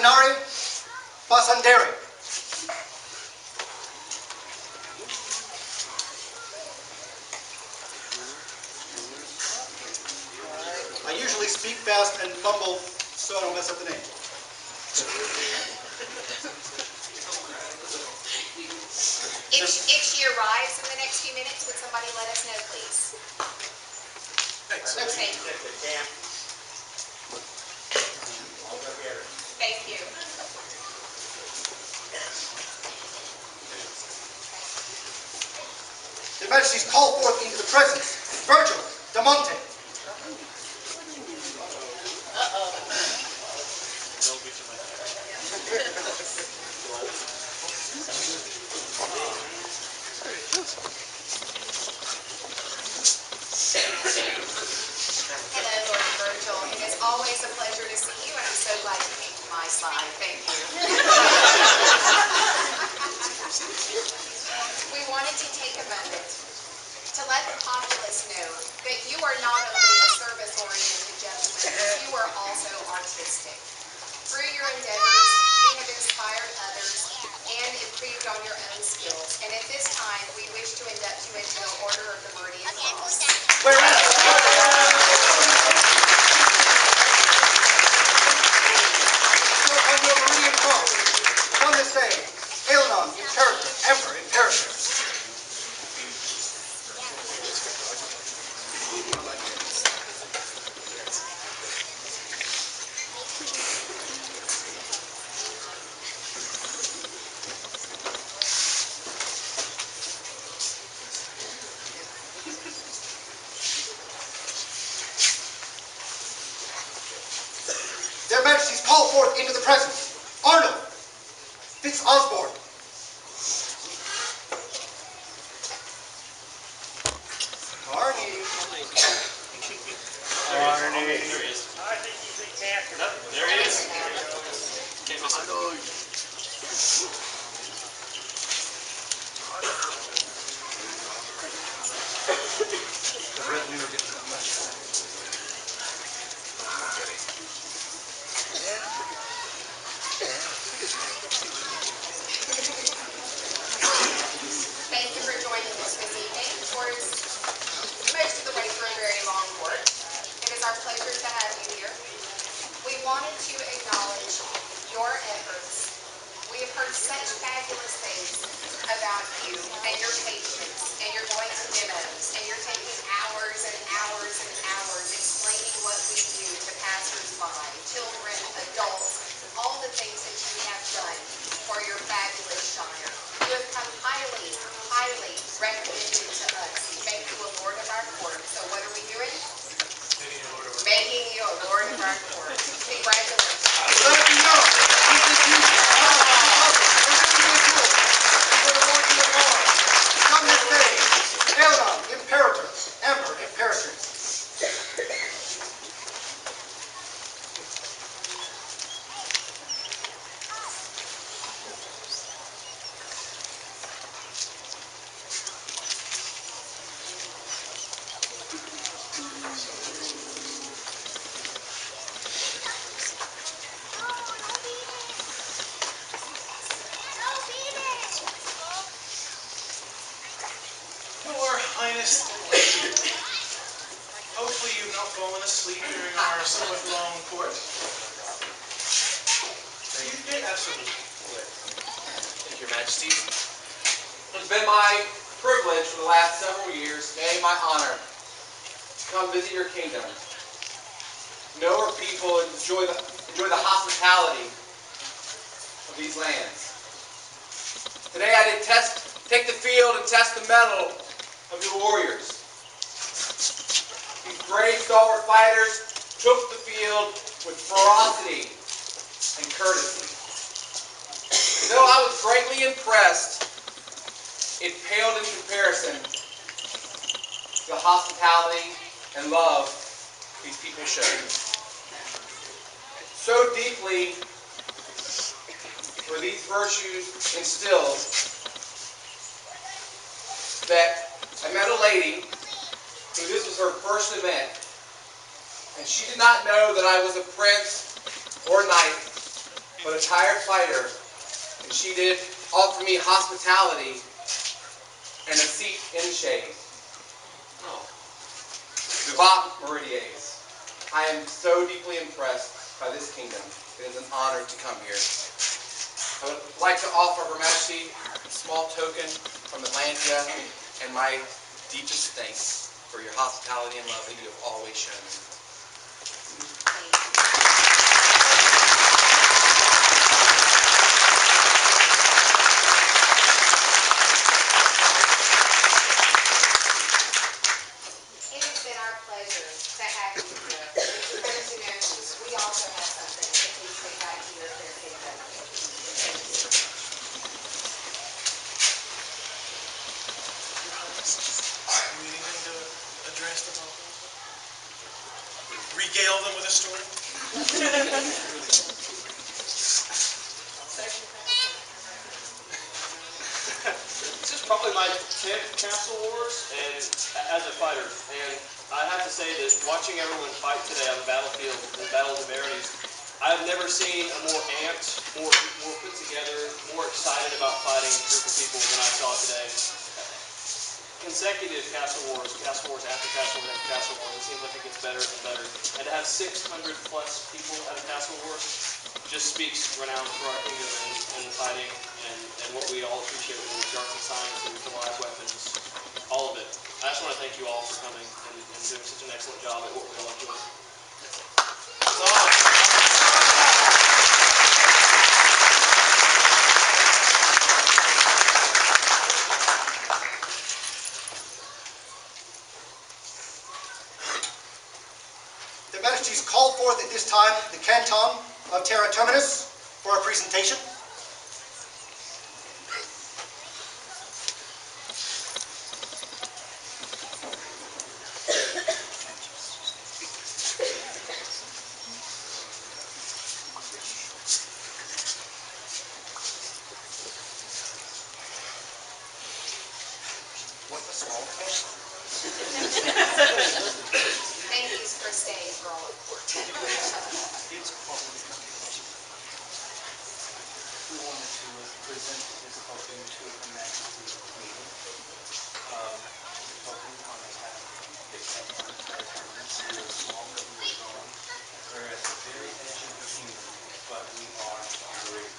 Basanari, Basandere. I usually speak fast and mumble so I don't mess up the name. If she arrives in the next few minutes, would somebody let us know, please? Thanks. Okay. Thank you. Their Majesties call forth into the presence Virgil de Monte. Hello, Lord Virgil. It is always a pleasure to see you, and I'm so glad you came to my side. Thank you. We wanted to take a moment to let the populace know that you are not only a service-oriented gentleman, but you are also artistic. Through your endeavors, you have inspired others and improved on your own skills. And at this time, we wish to induct you into the Order of the Meridian Cross. So on your Meridian Cross, on this day, Aelonon, Imperator, Emperor, Imperatrix. Their Majesties call forth into the presence Arnold Fitz Osborne. Barony. Barony. There he is. I think he's in camp. No, there he is. Can't miss him. The red mirror gets that much. Thank you for joining us this evening towards most of the way through a very long court. It is our pleasure to have you here. We wanted to acknowledge your efforts. We have heard such fabulous things about you and your patience, and you're going to demos, and you're taking hours and hours and hours explaining what we do to passers-by, children, adults, all the things that you have done for your fabulous shire. You have come highly, highly recommended to us. We make you a lord of our court. So what are we doing? Making you a lord of our court. Congratulations. Let it be known, this is you. Come this day, Aelonon, Imperator, Emperor, Imperatrix. Your Highness, hopefully you've not fallen asleep during our somewhat long court. You did absolutely. Thank you, Your Majesty. It's been my privilege for the last several years, nay, my honor, to come visit your kingdom, know our people, and enjoy the hospitality of these lands. Today I did take the field and test the mettle of your warriors. These brave, stalwart fighters took the field with ferocity and courtesy. And though I was greatly impressed, it paled in comparison to the hospitality and love these people showed. So deeply were these virtues instilled that I met a lady who this was her first event, and she did not know that I was a prince or knight but a tired fighter, and she did offer me hospitality and a seat in the shade. Vivat Meridies. I am so deeply impressed by this kingdom. It is an honor to come here. I would like to offer Her Majesty a small token from Atlantia and my deepest thanks for your hospitality and love that you have always shown me. It has been our pleasure to have you here. As you know, we also have something that we take back to your fair kingdom. Anything to address the people? Regale them with a story? This is probably my 10th Council Wars, and as a fighter, and I have to say that watching everyone fight today on the battlefield, the Battle of the Baronies, I've never seen a more amped, more put together, more excited about fighting group of people than I saw today. Consecutive Castle Wars after Castle Wars after Castle Wars, it seems like it gets better and better. And to have 600 plus people at a Castle Wars just speaks renown for our kingdom and fighting and what we all appreciate with the arts and sciences, the live weapons, all of it. I just want to thank you all for coming and doing such an excellent job at what we all enjoy. Their Majesties call forth at this time the Canton of Terra Terminus for a presentation. What a small canton. Thank you for staying for all of court. We wanted to present this token to Her Majesty's meeting. Token on behalf of the Canton of Terra Terminus. We are a small government zone. We're at the very edge of the kingdom, but we are great.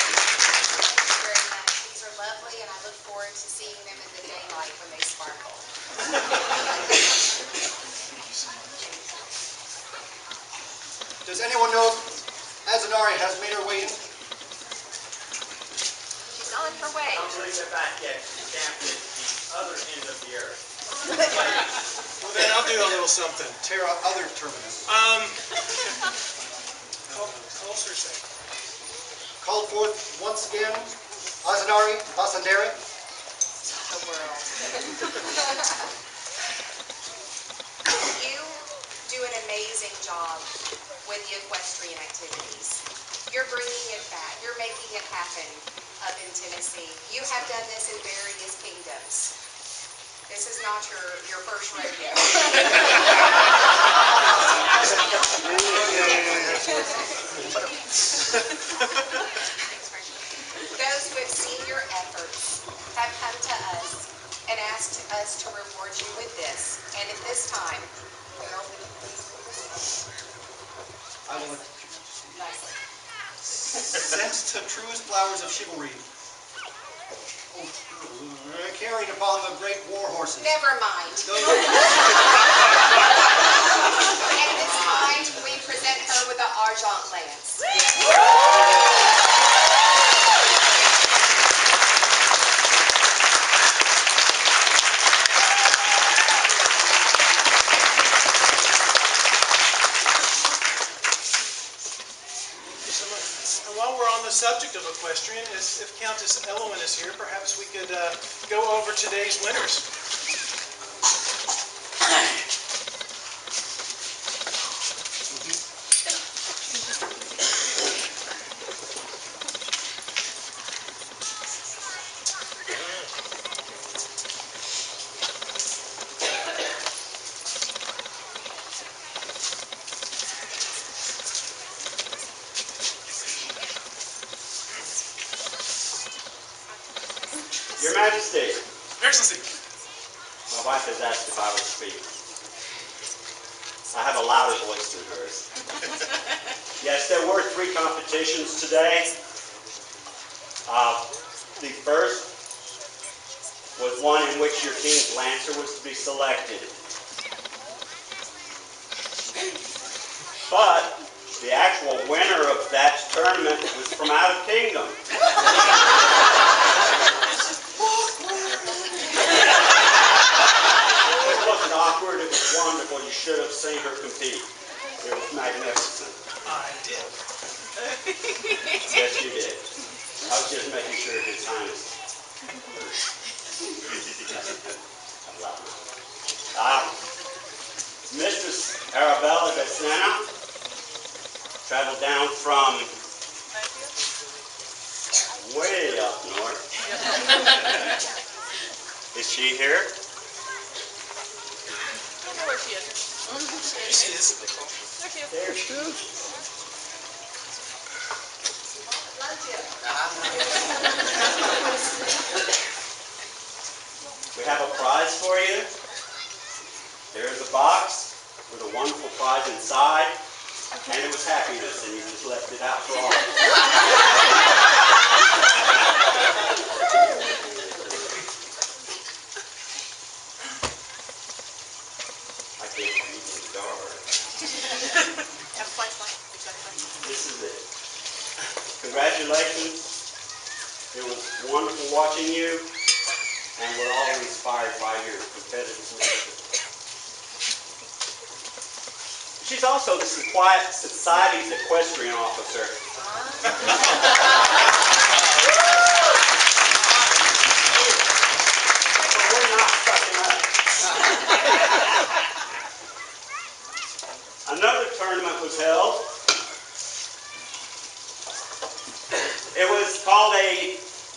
Very much. These are lovely, and I look forward to seeing them in the daylight when they sparkle. Does anyone know if Azanari has made her way in? She's on her way. Don't bring it back yet. She's camped at the other end of the earth. Well, then I'll do a little something. Terra Other Terminus. Closer, say. Called forth once again, Azanari Basandere. The world. You do an amazing job with the equestrian activities. You're bringing it back. You're making it happen up in Tennessee. You have done this in various kingdoms. This is not your first rodeo. Those who have seen your efforts have come to us and asked us to reward you with this. And at this time, I will nicely. sent to truest flowers of chivalry, carried upon the great war horses. Never mind. Those- At this time, we present her with the Argent Lance. And while we're on the subject of equestrian, if Countess Elowen is here, perhaps we could go over today's winners. Majesty, Your Excellency. my wife has asked if I would speak. I have a louder voice than hers. Yes, there were 3 competitions today. The first was one in which your King's Lancer was to be selected. But the actual winner of that tournament was from out of kingdom. It wasn't awkward, it was wonderful. You should have seen her compete. It was magnificent. I did. Yes, you did. I was just making sure His Highness. Mistress Arabella de Sena traveled down from way up north. Is she here? I don't know where she is. There she is. There she is. There she is. We have a prize for you. There's a box with a wonderful prize inside, and it was happiness, and you just left it out for all. I can't read the dark. Have a flashlight. Exactly. This is it. Congratulations. It was wonderful watching you, and we're all inspired by your competitive nature. She's also the Quiet Society's equestrian officer. So we're not sucking up. Another tournament was held. It was called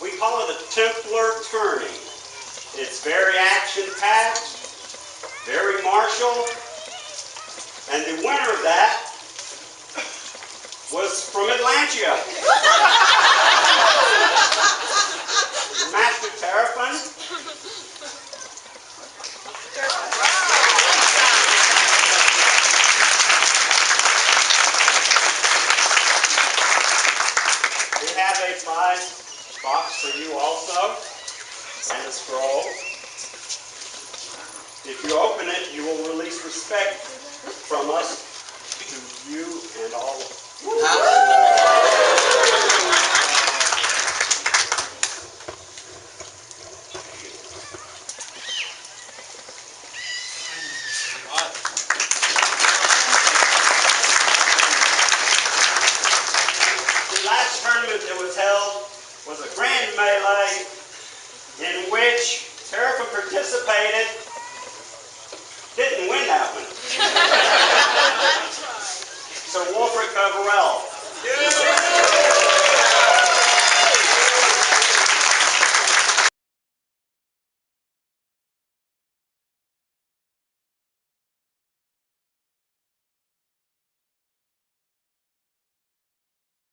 we call it a Templar tourney. It's very action-packed, very martial, and the winner of that was from Atlantia. Master Terrapin. We have a prize box for you also, and a scroll. If you open it, you will release respect from us to you and all.